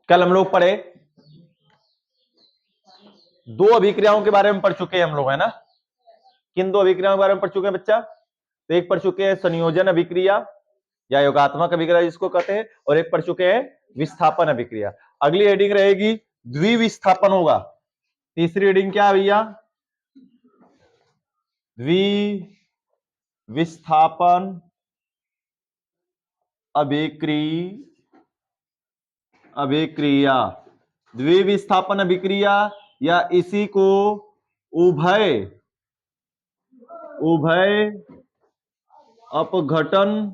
कल हम लोग पढ़े दो अभिक्रियाओं के बारे में पढ़ चुके हैं हम लोग, है ना। किन दो अभिक्रियाओं के बारे में पढ़ चुके हैं बच्चा? तो एक पढ़ चुके हैं संयोजन अभिक्रिया या योगात्मक अभिक्रिया जिसको कहते हैं, और एक पढ़ चुके हैं विस्थापन अभिक्रिया। अगली हेडिंग रहेगी द्विविस्थापन होगा। तीसरी हेडिंग क्या है भैया? द्विविस्थापन अभिक्रिया। द्विविस्थापन अभिक्रिया या इसी को उभय अपघटन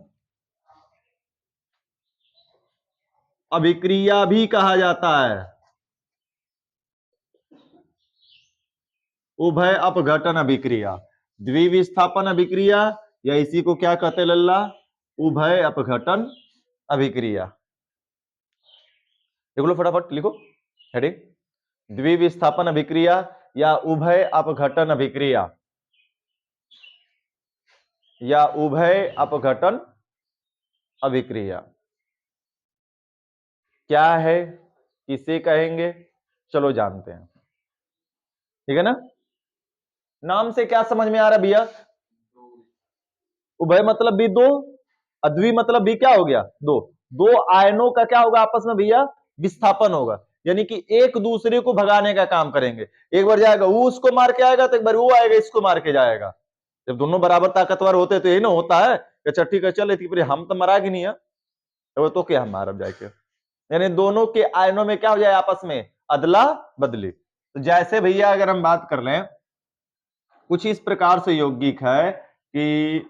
अभिक्रिया भी कहा जाता है। उभय अपघटन अभिक्रिया, द्विविस्थापन अभिक्रिया या इसी को क्या कहते लल्ला? उभय अपघटन अभिक्रिया। देख लो फटाफट, लिखो हेडिंग, द्विविस्थापन अभिक्रिया या उभय अपघटन अभिक्रिया या उभय अपघटन अभिक्रिया क्या है, किसे कहेंगे, चलो जानते हैं। ठीक है ना। नाम से क्या समझ में आ रहा भैया? उभय मतलब भी दो, अद्वि मतलब भी क्या हो गया? दो। दो आयनों का क्या होगा आपस में भैया? विस्थापन होगा, यानी कि एक दूसरे को भगाने का काम करेंगे। एक बार जाएगा वो उसको मार के आएगा, तो एक बार वो आएगा इसको मार के जाएगा। जब दोनों बराबर ताकतवर होते तो यही ना होता है, अच्छा ठीक है चल हम तो मरा कि नहीं है तो क्या हम मार जाए, यानी दोनों के आयनों में क्या हो जाए आपस में? अदला बदली। तो जैसे भैया अगर हम बात कर लें, कुछ इस प्रकार से यौगिक है कि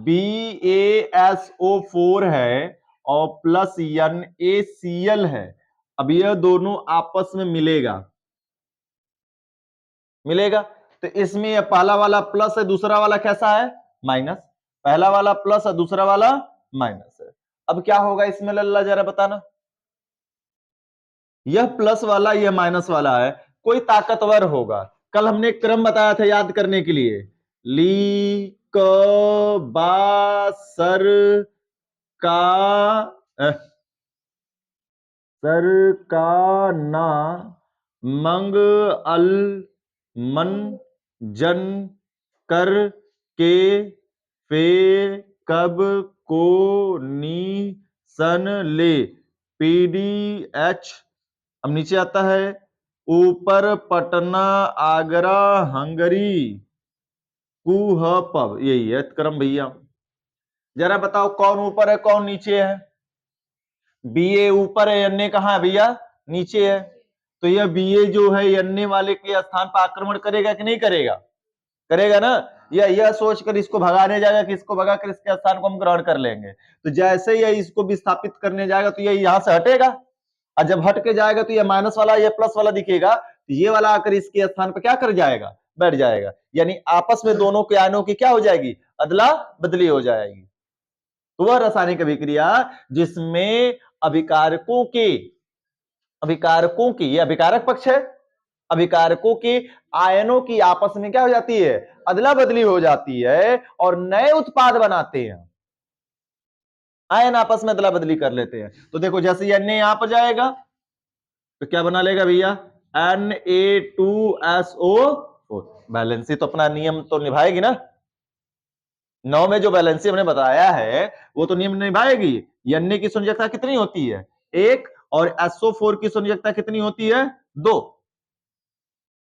BaSO4 है और प्लस NaCl है। अब यह दोनों आपस में मिलेगा तो इसमें यह पहला वाला प्लस है, दूसरा वाला कैसा है? माइनस। पहला वाला प्लस है, दूसरा वाला माइनस है। अब क्या होगा इसमें लल्ला जरा बताना? यह प्लस वाला यह माइनस वाला है, कोई ताकतवर होगा। कल हमने एक क्रम बताया था याद करने के लिए, ली क बा सर का ना मंग अल मन जन कर के फे कब को नी सन ले PDH। अब नीचे आता है ऊपर पटना आगरा हंगरी कुह पब, यही है क्रम भैया। जरा बताओ कौन ऊपर है कौन नीचे है? BA ऊपर है, NA कहां है भैया? नीचे है। तो यह BA जो है NA वाले के स्थान पर आक्रमण करेगा कि नहीं करेगा? करेगा ना। यह सोचकर इसको भगाने जाएगा कि इसको भगाकर इसके स्थान को हम ग्रहण कर लेंगे। तो जैसे यह इसको विस्थापित करने जाएगा तो यह यहां से हटेगा, और जब हट के जाएगा तो यह माइनस वाला यह प्लस वाला दिखेगा, तो ये वाला आकर इसके स्थान पर क्या कर जाएगा? बैठ जाएगा। यानी आपस में दोनों के आयनों की क्या हो जाएगी? अदला बदली हो जाएगी। तो वह रासायनिक अभिक्रिया जिसमें अभिकारकों की, यह अभिकारक पक्ष है, अभिकारकों के आयनों की आपस में क्या हो जाती है? अदला बदली हो जाती है और नए उत्पाद बनाते हैं। आयन आपस में अदला बदली कर लेते हैं। तो देखो जैसे ये Na यहां पर जाएगा तो क्या बना लेगा भैया? Na2SO4। बैलेंसी तो अपना नियम तो निभाएगी ना। 9 में जो बैलेंसी हमने बताया है वो तो नियम निभाएगी। Na की संयोजकता कितनी होती है? 1, और SO4 की संयोजकता कितनी होती है? 2।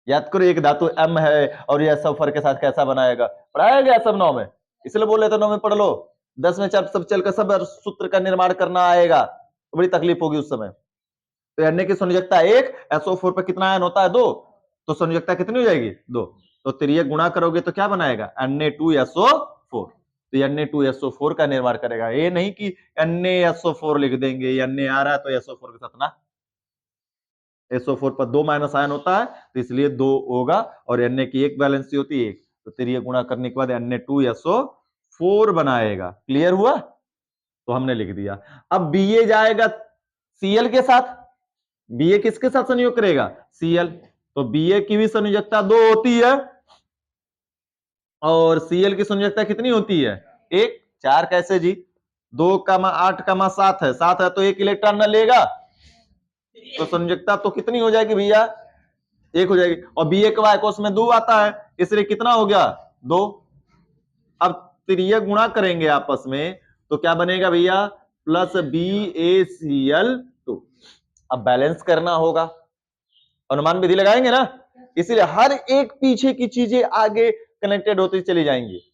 याद करो एक धातु M है और यह सल्फर के साथ कैसा बनाएगा, पढ़ाया गया सब 9 में, इसलिए बोले तो 9 में पढ़ लो। 10 में सब चलकर सब सूत्र का निर्माण करना आएगा तो बड़ी तकलीफ होगी उस समय। तो Na की संयोजकता 1, SO4 पर कितना आयन होता है? 2, तो संयोजकता कितनी हो जाएगी? 2। तो त्रिय गुणा करोगे तो क्या बनाएगा? Na2SO4। तो Na2SO4 का निर्माण करेगा। ये नहीं कि NaSO4 लिख देंगे, Na आ रहा है तो SO4 के साथ ना, SO4 पर 2 माइनस आयन होता है तो इसलिए 2 होगा, और Na की एक बैलेंसी होती है 1, तो त्रिय गुणा करने के बाद Na2SO4 बनाएगा। क्लियर हुआ? तो हमने लिख दिया। अब Ba जाएगा Cl के साथ, Ba किसके साथ संयोग करेगा? Cl। तो Ba की भी संयोजकता 2 होती है और Cl की संयोजकता कितनी होती है? 1। 4 कैसे जी? 2, 8, 7 है, 7 है तो 1 इलेक्ट्रॉन न लेगा, तो संयोजकता तो कितनी हो जाएगी भैया, 1 हो जाएगी। और बी ए का वाई कोस में 2 आता है, इसलिए कितना हो गया, 2। अब त्रिय गुणा करेंगे आपस में तो क्या बनेगा भैया, प्लस BaCl2। अब बैलेंस करना होगा, अनुमान विधि लगाएंगे ना, इसीलिए हर एक पीछे की चीजें आगे कनेक्टेड होती चली जाएंगी।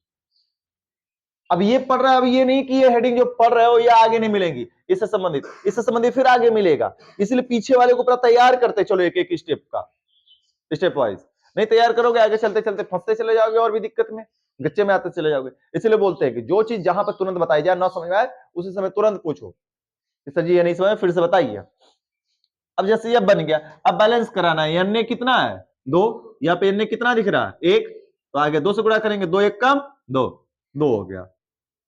अब ये पढ़ रहा है, अब ये नहीं कि ये हेडिंग जो पढ़ रहे हो ये आगे नहीं मिलेंगी, इससे संबंधित फिर आगे मिलेगा, इसलिए पीछे वाले को पूरा तैयार करते चलो एक एक स्टेप का, स्टेप वाइज। नहीं तैयार करोगे आगे चलते चलते फंसते चले जाओगे और भी दिक्कत में, गच्चे में आते चले जाओगे। इसलिए बोलते हैं कि जो चीज जहां पर तुरंत बताई जाए, ना समझ में आए उसी समय तुरंत पूछो, सर जी ये नहीं समझ फिर से बताइए। अब जैसे ये बन गया, अब बैलेंस कराना है, अन्य कितना है 2, यहाँ पे अन्य कितना दिख रहा है 1, तो आगे 2 से गुणा करेंगे, 2 1 कम 2, 2 हो गया।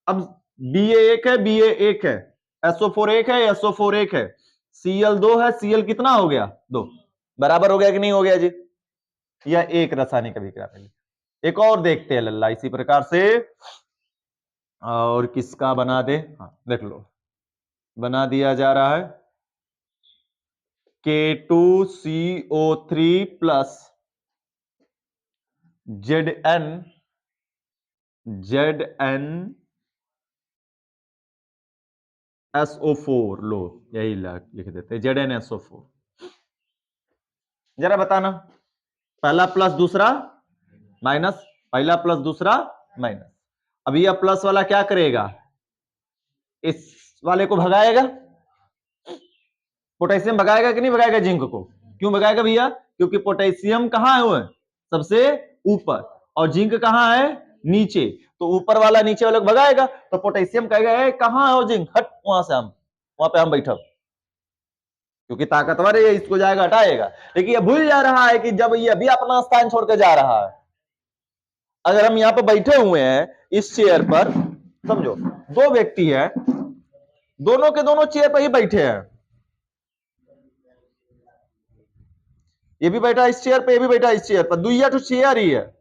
अब Ba1 है, Ba1 है, SO4 1 है, SO4 1 है, Cl 2 है, Cl कितना हो गया 2, बराबर हो गया कि नहीं हो गया जी, या एक रासायनिक अभिक्रिया में। एक और देखते हैं लल्ला इसी प्रकार से, और किसका बना दे, हाँ देख लो बना दिया जा रहा है K2CO3 प्लस ZnSO4, लो यही लिख देते हैं ZnSO4। जरा बताना, पहला प्लस दूसरा माइनस, पहला प्लस दूसरा माइनस। अब यह प्लस वाला क्या करेगा, इस वाले को भगाएगा, पोटेशियम भगाएगा कि नहीं भगाएगा जिंक को, क्यों भगाएगा भैया, क्योंकि पोटेशियम कहां है, वो सबसे ऊपर और जिंक कहां है नीचे, तो ऊपर वाला नीचे वाले को भगाएगा, तो पोटेशियम कहेगा कहां है जिंक, हट वहां से, हम वहां पे हम बैठो, क्योंकि ताकतवर है इसको जाएगा हटाएगा। लेकिन ये भूल जा रहा है कि जब ये अभी अपना स्थान छोड़ के जा रहा है, अगर हम यहां पर बैठे हुए हैं इस चेयर पर, समझो 2 व्यक्ति है, दोनों के दोनों चेयर पर ही बैठे हैं, ये भी बैठा इस चेयर पे, ये भी बैठा इस चेयर पर, दुइया तो चेयर ही है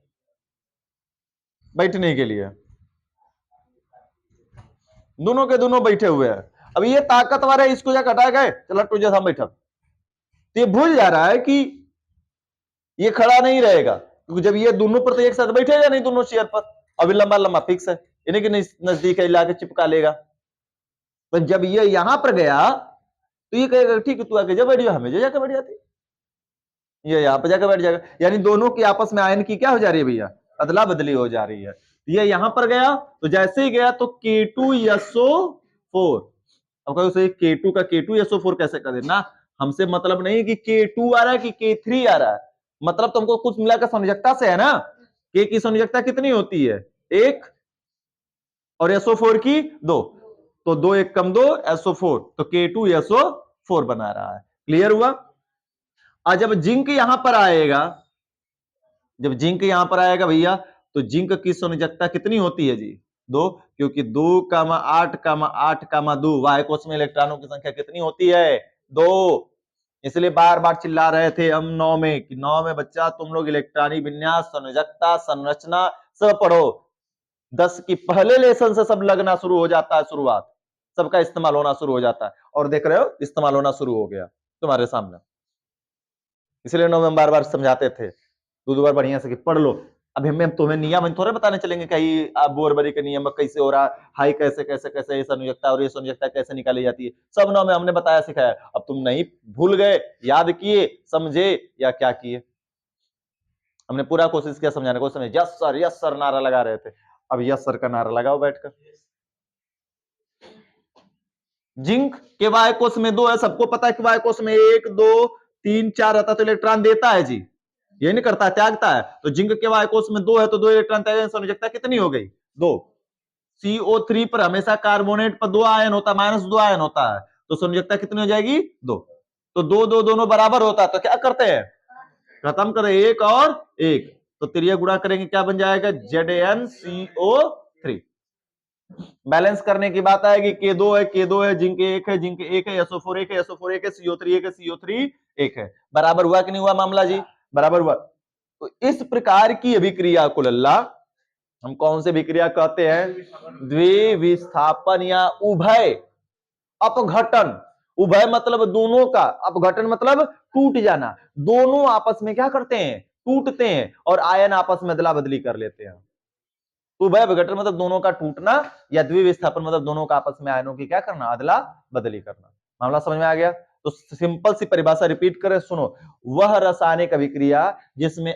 बैठने के लिए, दोनों के दोनों बैठे हुए हैं। अब ये ताकतवर है, इसको जाकर हटा गए, चलो तू जैसा हम बैठा, तो ये भूल जा रहा है कि ये खड़ा नहीं रहेगा, क्योंकि जब ये दोनों पर तो एक साथ बैठेगा नहीं दोनों चेयर पर, अभी लंबा लंबा फिक्स है, इन्हीं के नजदीक है, लाके चिपका लेगा। तो जब ये यहां पर गया तो ये कहेगा ठीक है तू आके जा बैठ जा, हमें जाकर बैठ जाती, ये यहां पर जाकर बैठ जाएगा, यानी दोनों की आपस में आयन की क्या हो जा रही है भैया, अदला बदली हो जा रही है। ये यहां पर गया तो जैसे ही गया तो K2SO4, अब कहो सही K2 का K2SO4 कैसे कर देना, हमसे मतलब नहीं कि K2 आ रहा है कि K3 आ रहा है, मतलब तुमको कुछ मिलाकर संयोजकता से है ना, K की संयोजकता कितनी होती है 1 और SO4 की 2, तो 2 1 कम 2 SO4, तो K2SO4 बना रहा है, क्लियर हुआ। और जब जिंक यहां पर आएगा, जब जिंक यहां पर आएगा भैया, तो जिंक की संयोजकता कितनी होती है जी 2, क्योंकि 2 8 8 2 वाई कोश में इलेक्ट्रॉनों की संख्या कितनी होती है 2, इसलिए बार बार चिल्ला रहे थे हम 9 में कि 9 में बच्चा तुम लोग इलेक्ट्रॉनिक विन्यास, संयोजकता, संरचना सब पढ़ो, 10 की पहले लेसन से सब लगना शुरू हो जाता है, शुरुआत सबका इस्तेमाल होना शुरू हो जाता है, और देख रहे हो इस्तेमाल होना शुरू हो गया तुम्हारे सामने, इसलिए 9 में बार बार समझाते थे 2 बार बढ़िया से कि पढ़ लो। अभी हम तुम्हें नियम थोड़े बताने चलेंगे कि आप बोरबरी के नियम कैसे हो रहा, हाई कैसे कैसे कैसे ये संयोजकता और ये संयोजकता कैसे निकाली जाती है, सब 9 में हमने बताया सिखाया। अब तुम नहीं भूल गए, याद किए, समझे या क्या किए, हमने पूरा कोशिश किया समझाने को, समय यस सर नारा लगा रहे थे, अब यस सर का नारा लगाओ बैठकर। जिंक के वाय कोश में 2 है, सबको पता है कि वाय कोश में 1 2 3 4 रहता तो इलेक्ट्रॉन देता है जी, ये नहीं करता त्यागता है, तो जिंक के वाय कोश में 2 है तो 2 इलेक्ट्रॉन त्याग, संयोजकता कितनी हो गई 2। CO3 पर हमेशा कार्बोनेट पर 2 आयन होता है, -2 आयन होता है, तो संयोजकता कितनी हो जाएगी 2, तो 2 2 दोनों बराबर होता है, तो क्या करते हैं खत्म करें 1 और 1, तो त्रिय गुणा करेंगे क्या बन जाएगा ZnCO3। बैलेंस करने की बात आएगी, K2 है K2 है, जिंक 1 है जिंक 1 है, SO4 1 है SO4 1 है, CO3 1 है CO3 1 है, बराबर हुआ कि नहीं हुआ मामला जी, बराबर हुआ। तो इस प्रकार की अभिक्रिया को लल्ला हम कौन से अभिक्रिया कहते हैं, द्विविस्थापन या उभय अपघटन। उभय मतलब दोनों का, अपघटन मतलब टूट जाना, दोनों आपस में क्या करते हैं, टूटते हैं, और आयन आपस में अदला बदली कर लेते हैं। उभय अपघटन मतलब दोनों का टूटना, या द्विविस्थापन मतलब दोनों का आपस में आयनों की क्या करना, अदला बदली करना। मामला समझ में आ गया? तो सिंपल सी परिभाषा रिपीट करें, सुनो। वह रासायनिक अभिक्रिया जिसमें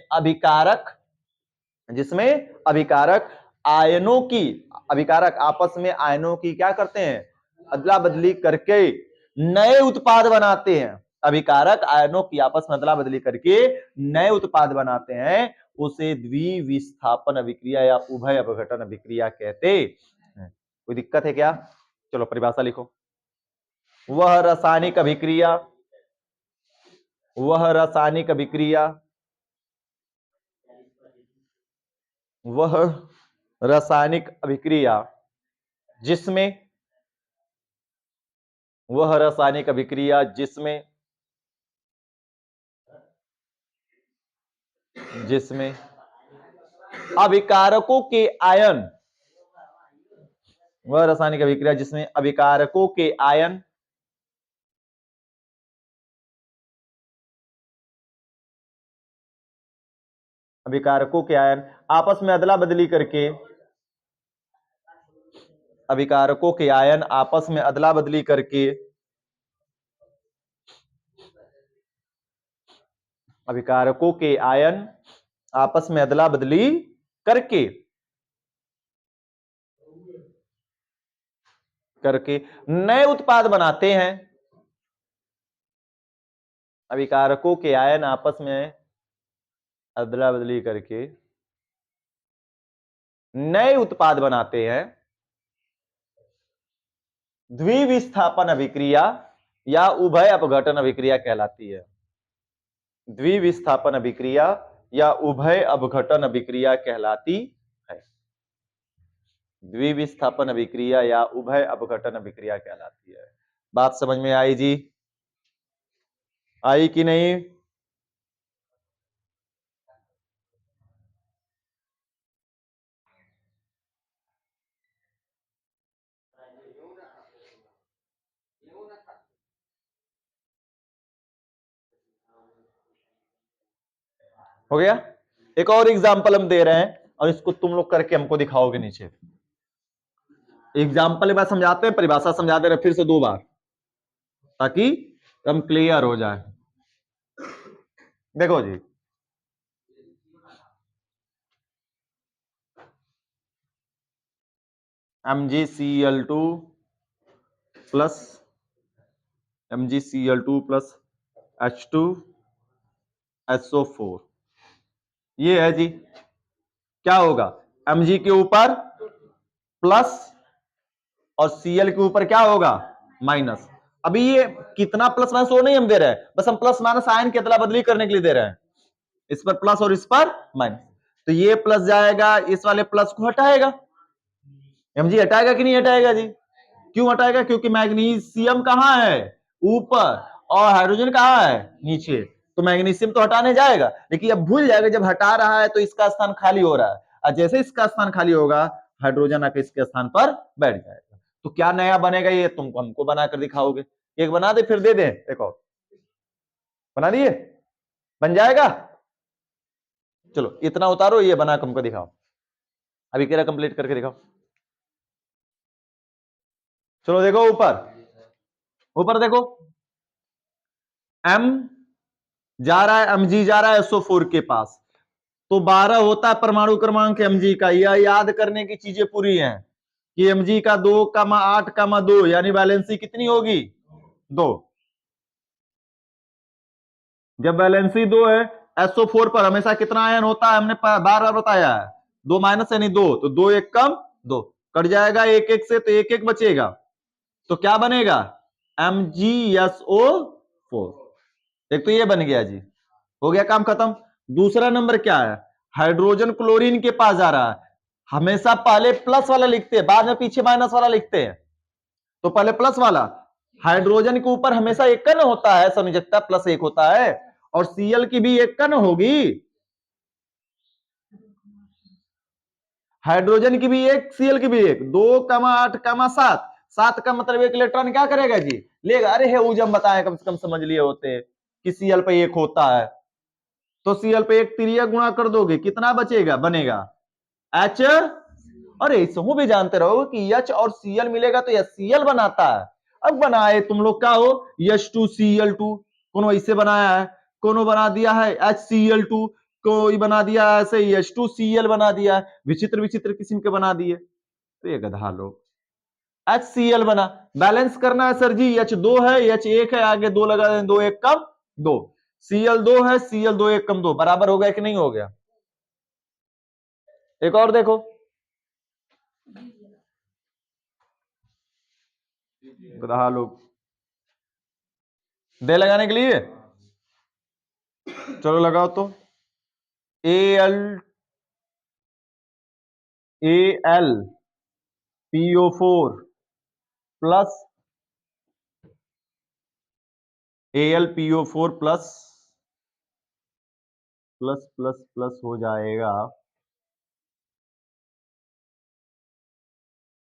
अभिकारक आयनों की, अभिकारक आपस में आयनों की क्या करते हैं, अदला बदली करके नए उत्पाद बनाते हैं। अभिकारक आयनों की आपस में अदला बदली करके नए उत्पाद बनाते हैं, उसे द्विविस्थापन अभिक्रिया या उभय अपघटन अभिक्रिया कहते हैं। कोई दिक्कत है क्या? चलो परिभाषा लिखो। वह रासायनिक अभिक्रिया वह रासायनिक अभिक्रिया जिसमें अभिकारकों के आयन वह रासायनिक अभिक्रिया जिसमें अभिकारकों के आयन आपस में अदला बदली करके अभिकारकों के आयन आपस में अदला बदली करके अभिकारकों के आयन आपस में अदला बदली करके नए उत्पाद बनाते हैं। अभिकारकों के आयन आपस में अदला बदली करके नए उत्पाद बनाते हैं। द्विविस्थापन अभिक्रिया या उभय अपघटन अभिक्रिया कहलाती है। द्विविस्थापन अभिक्रिया या उभय अपघटन अभिक्रिया कहलाती है। द्विविस्थापन अभिक्रिया या उभय अपघटन अभिक्रिया कहलाती है। बात समझ में आई जी? आई कि नहीं? हो गया? एक और एग्जांपल हम दे रहे हैं और इसको तुम लोग करके हमको दिखाओगे नीचे। एग्जाम्पल एक बार समझाते हैं, परिभाषा समझा दे रहे फिर से 2 बार, ताकि हम क्लियर हो जाए। देखो जी, MgCl2 प्लस H2SO4, ये है जी। क्या होगा? Mg के ऊपर प्लस और Cl के ऊपर क्या होगा, माइनस। अभी ये कितना प्लस माइनस वो नहीं हम दे रहे हैं, बस हम प्लस माइनस आयन की अदला बदली करने के लिए दे रहे हैं। इस पर प्लस और इस पर माइनस, तो ये प्लस जाएगा, इस वाले प्लस को हटाएगा। Mg हटाएगा कि नहीं हटाएगा जी? क्यों हटाएगा? क्योंकि मैग्नीशियम कहां है, ऊपर, और हाइड्रोजन कहां है, नीचे। तो मैग्नीशियम तो हटाने जाएगा, लेकिन अब भूल जाएगा जब हटा रहा है तो इसका स्थान खाली हो रहा है, और जैसे इसका स्थान खाली होगा हाइड्रोजन आके इसके स्थान पर बैठ जाएगा। तो क्या नया बनेगा, ये तुमको हमको बनाकर दिखाओगे। एक बना दे फिर दे दे, एक और बना दिए, बन जाएगा। चलो इतना उतारो, ये बना के हमको दिखाओ, अभी केरा कंप्लीट करके दिखाओ। चलो देखो ऊपर देखो, M जा रहा है, Mg जा रहा है SO4 के पास, तो 12 होता है परमाणु क्रमांक Mg का। यह याद करने की चीजें पूरी हैं कि Mg का 2,8,2 यानी वैलेंसी कितनी होगी, 2। जब वैलेंसी 2 है, SO4 पर हमेशा कितना आयन होता है, हमने बार बार बताया है, 2 माइनस यानी 2, तो 2 1 कम 2 कट जाएगा, 1 1 से, तो 1 1 बचेगा, तो क्या बनेगा, MgSO4। एक तो ये बन गया जी, हो गया काम खत्म। दूसरा नंबर क्या है, हाइड्रोजन क्लोरीन के पास जा रहा है। हमेशा पहले प्लस वाला लिखते हैं, बाद में पीछे माइनस वाला लिखते हैं, तो पहले प्लस वाला। हाइड्रोजन के ऊपर हमेशा एक कण होता है, संयोजकता +1 होता है, और Cl की भी एक कण होगी, हाइड्रोजन की भी एक, Cl की भी एक, 2,8,7। 7 का मतलब एक इलेक्ट्रॉन क्या करेगा जी, लेगा। अरे है वो जब बताए कम से कम समझ लिए होते कि Cl पे 1 होता है, तो Cl पे 1 तिरिया गुणा कर दोगे, कितना बचेगा, बनेगा H। अरे इसको भी जानते रहो कि H और Cl मिलेगा तो HCl बनाता है। अब बनाए तुम लोग क्या हो, H2Cl2, कोनो ऐसे बनाया है, कोनो बना दिया है HCl2, कोई बना दिया है ऐसे H2Cl बना दिया है, विचित्र विचित्र किस्म के बना दिए। तो ये गधा लोग, HCl बना, बैलेंस करना है सर जी, H2 है, H1 है, आगे 2 लगा दें, 2 1 कम 2, Cl2 है, Cl2 1 कम 2, बराबर हो गया कि नहीं हो गया। एक और देखो, गधा लोग, दे लगाने के लिए चलो लगाओ तो, AlPO4 plus AlPO4 plus plus plus plus हो जाएगा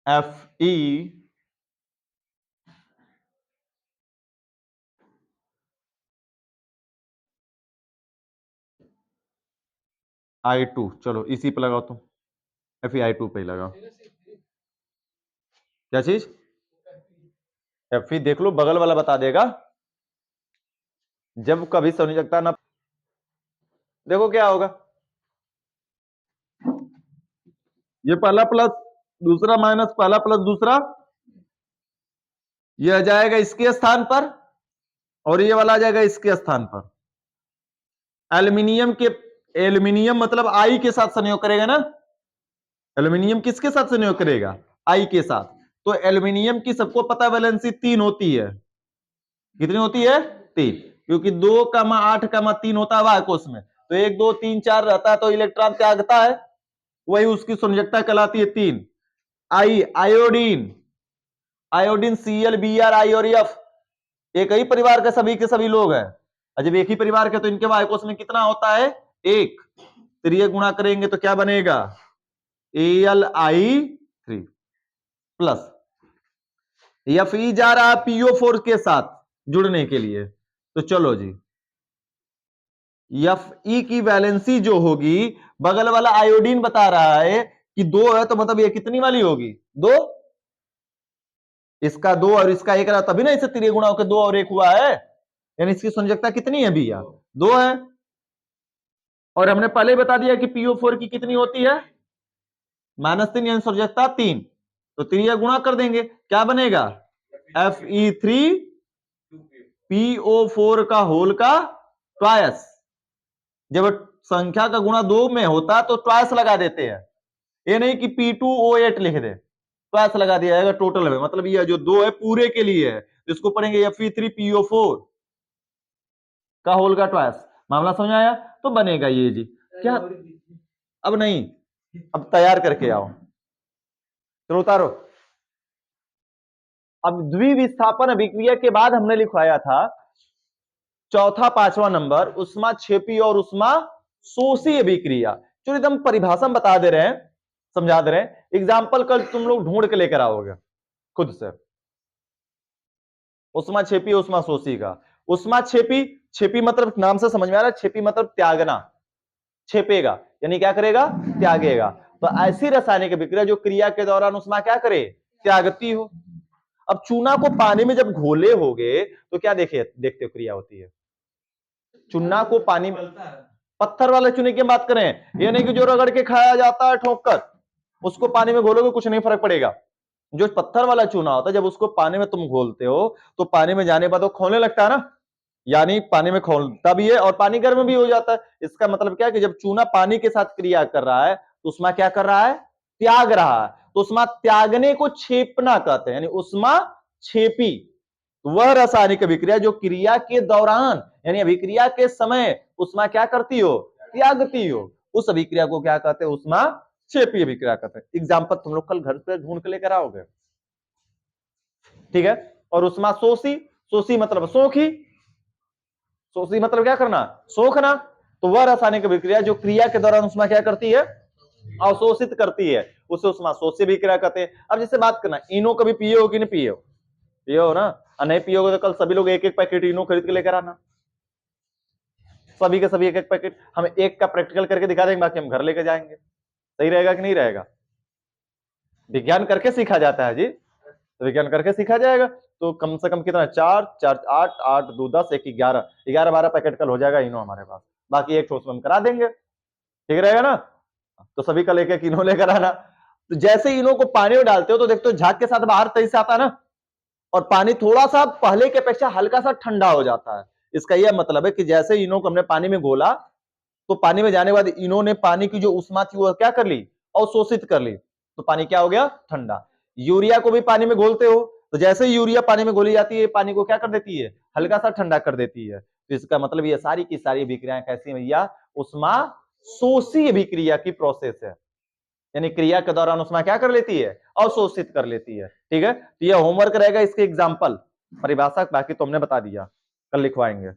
FeI2। चलो इसी पे लगाओ तुम, FeI2 पे ही लगाओ। क्या चीज, Fe देख लो, बगल वाला बता देगा, जब कभी समझ सकता ना। देखो क्या होगा, ये पहला प्लस दूसरा माइनस, पहला प्लस दूसरा, ये आ जाएगा इसके स्थान पर और ये वाला आ जाएगा इसके स्थान पर। एल्यूमिनियम मतलब आई के साथ संयोग करेगा ना, एल्यूमिनियम किसके साथ संयोग करेगा, आई के साथ। तो एल्यूमिनियम की सबको पता वैलेंसी 3 होती है, कितनी होती है, 3, क्योंकि 2,8,3 होता है वाहक कोष में, तो 1 2 3 4 रहता है, तो इलेक्ट्रॉन त्यागता है, वही उसकी संयोजकता कहलाती है 3। Iodine, iodine Cl Br I और F एक ही परिवार के सभी के सभी लोग हैं, जब एक ही परिवार के तो इनके वाहक कोष में कितना होता है, 1, तो ये गुणा करेंगे तो क्या बनेगा, Al(I3) प्लस Fe जा रहा है PO4 के साथ जुड़ने के लिए, तो चलो जी Fe की वैलेंसी जो होगी, बगल वाला आयोडीन बता रहा है कि 2 है, तो मतलब ये कितनी वाली होगी, 2, इसका 2 और इसका 1 रहा, तभी ना इसे तिरिया गुणा होकर 2 और 1 हुआ है, यानी इसकी संयोजकता कितनी है भैया, 2 है। और हमने पहले ही बता दिया कि PO4 की कितनी होती है, -3, यानी संयोजकता 3, तो तिरिया गुणा कर देंगे, क्या बनेगा, Fe3PO4 का होल का ट्वाइस। जब संख्या का गुणा 2 में होता तो ट्वाइस लगा देते हैं, ये नहीं कि P2O8 लिख दे, ट्वाइस लगा दिया जाएगा टोटल में, मतलब ये जो 2 है पूरे के लिए है, इसको पढ़ेंगे Fe3PO4 का होल का ट्वाइस। मामला समझ आया, तो बनेगा ये जी क्या, अब नहीं, अब तैयार करके आओ, चलो उतारो। अब द्विविस्थापन अभिक्रिया के बाद हमने लिखवाया था चौथा 5वां नंबर, उष्मा क्षेपी और उष्मा शोषी अभिक्रिया। जो एकदम परिभाषा में बता दे रहे हैं, समझा दे रहे हैं, एग्जाम्पल कल तुम लोग ढूंढ के लेकर आओगे खुद से, उष्मा क्षेपी उष्मा शोषी का। उष्मा क्षेपी, क्षेपी मतलब नाम से समझ में आ रहा है, क्षेपी मतलब त्यागना, छेपेगा यानी क्या करेगा, त्यागेगा। तो ऐसी रासायनिक अभिक्रिया जो क्रिया के दौरान उष्मा क्या करे, त्यागती हो। अब चूना को पानी में जब घोले होगे तो क्या देखते हो क्रिया होती है, चूना को पानी में, पत्थर वाले चूने की बात करें, ये नहीं कि जो रगड़ के खाया जाता है ठोक कर, उसको पानी में घोलोगे कुछ नहीं फर्क पड़ेगा। जो पत्थर वाला चूना होता है, जब उसको पानी में तुम घोलते हो तो पानी में जाने के बाद वो खौलने लगता है ना, यानी पानी में खौलता भी है और पानी गर्म भी हो जाता है। इसका मतलब क्या है कि जब चूना पानी के साथ क्रिया कर रहा है तो उष्मा क्या कर रहा है, त्याग रहा है। तो उष्मा त्यागने को छेपना कहते हैं, यानी उष्मा छेपी वह रासायनिक अभिक्रिया जो क्रिया के दौरान यानी अभिक्रिया के समय उष्मा क्या करती हो, त्यागती हो, उस अभिक्रिया को क्या कहते हैं, उष्मा छेपी अभिक्रिया कहते हैं। एग्जाम्पल तुम लोग कल घर पे ढूंढ के लेकर आओगे, ठीक है। और उष्मा शोषी, शोषी मतलब सोखी, शोषी मतलब क्या करना, सोखना। तो वह रासायनिक अभिक्रिया जो क्रिया के दौरान उष्मा क्या करती है, अवशोषित करती है, उसे उष्मा शोष्य विक्रिया कहते हैं। अब जैसे बात करना, इनो कभी पिए हो कि नहीं पिए हो? पिए हो ना, और नहीं पियोगे तो कल सभी लोग एक एक पैकेट इनो खरीद के लेकर आना, सभी के सभी एक एक पैकेट। हम एक का प्रैक्टिकल करके दिखा देंगे, बाकी हम घर लेके जाएंगे। सही रहेगा कि नहीं रहेगा? विज्ञान करके सीखा जाता है जी, तो विज्ञान करके सीखा जाएगा। तो कम से कम कितना, 4 4 8 8 2 10 1 11 11 12 पैकेट कल हो जाएगा इनो हमारे पास, बाकी एक ठोस में हम करा देंगे। ठीक रहेगा ना? तो सभी कल एक एक इनो लेकर आना। तो जैसे इनो को पानी में डालते हो तो देखते हो झाग के साथ बाहर तेजी से आता है ना, और पानी थोड़ा सा पहले के अपेक्षा हल्का सा ठंडा हो जाता है। इसका यह मतलब है कि जैसे इनो को हमने पानी में घोला, तो पानी में जाने के बाद इनो ने पानी की जो उष्मा थी वो क्या कर ली, अवशोषित कर ली, तो पानी क्या हो गया, ठंडा। यूरिया को भी पानी में घोलते हो, तो जैसे ही यूरिया पानी में घोली जाती है, पानी को क्या कर देती है, हल्का सा ठंडा कर देती है। तो इसका मतलब ये सारी की सारी विक्रियाएं कैसी हैं भैया, उष्मा शोषीय विक्रिया की प्रोसेस है, यानी क्रिया के दौरान उष्मा क्या कर लेती है, अवशोषित कर लेती है। ठीक है, तो ये होमवर्क रहेगा, इसके एग्जाम्पल परिभाषा बाकी तुमने बता दिया, कल लिखवाएंगे।